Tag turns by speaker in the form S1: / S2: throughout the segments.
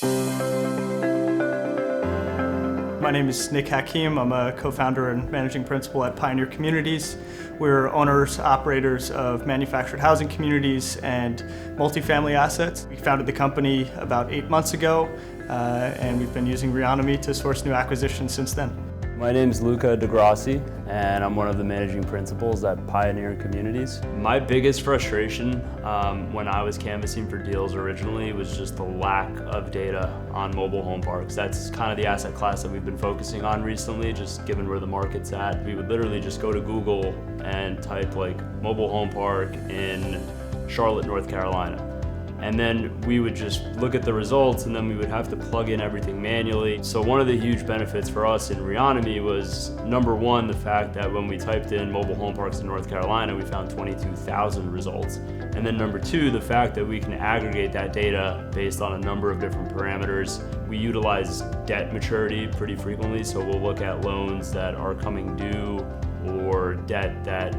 S1: My name is Nick Hakim. I'm a co-founder and managing principal at Pioneer Communities. We're owners, operators of manufactured housing communities and multifamily assets. We founded the company about 8 months ago, and we've been using Reonomy to source new acquisitions since then.
S2: My name is Luca DeGrassi, and I'm one of the managing principals at Pioneer Communities. My biggest frustration when I was canvassing for deals originally was just the lack of data on mobile home parks. That's kind of the asset class that we've been focusing on recently, just given where the market's at. We would literally just go to Google and type like mobile home park in Charlotte, North Carolina. And then we would just look at the results, and then we would have to plug in everything manually. So one of the huge benefits for us in Reonomy was, number one, the fact that when we typed in mobile home parks in North Carolina, we found 22,000 results. And then number two, the fact that we can aggregate that data based on a number of different parameters. We utilize debt maturity pretty frequently, so we'll look at loans that are coming due or debt that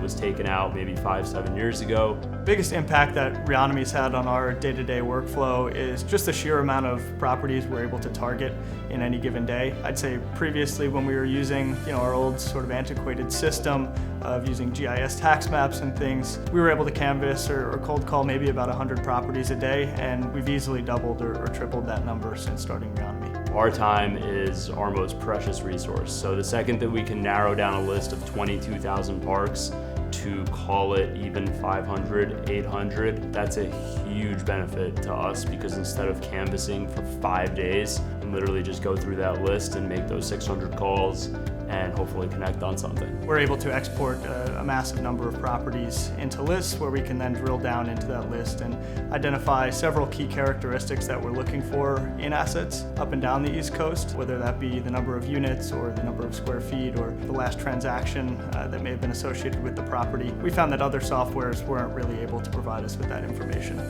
S2: was taken out maybe 5-7 years ago.
S1: The biggest impact that Reonomy's had on our day-to-day workflow is just the sheer amount of properties we're able to target in any given day. I'd say previously when we were using our old sort of antiquated system of using GIS tax maps and things, we were able to canvass or cold call maybe about 100 properties a day, and we've easily doubled or tripled that number since starting Reonomy.
S2: Our time is our most precious resource. So the second that we can narrow down a list of 22,000 parks to call it even 500, 800, that's a huge benefit to us, because instead of canvassing for 5 days, we can literally just go through that list and make those 600 calls and hopefully connect on something.
S1: We're able to export a massive number of properties into lists where we can then drill down into that list and identify several key characteristics that we're looking for in assets up and down the East Coast, whether that be the number of units or the number of square feet or the last transaction that may have been associated with the property. We found that other softwares weren't really able to provide us with that information.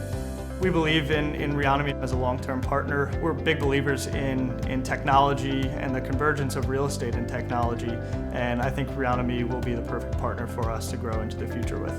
S1: We believe in Reonomy as a long-term partner. We're big believers in technology and the convergence of real estate and technology, and I think Reonomy will be the perfect partner for us to grow into the future with.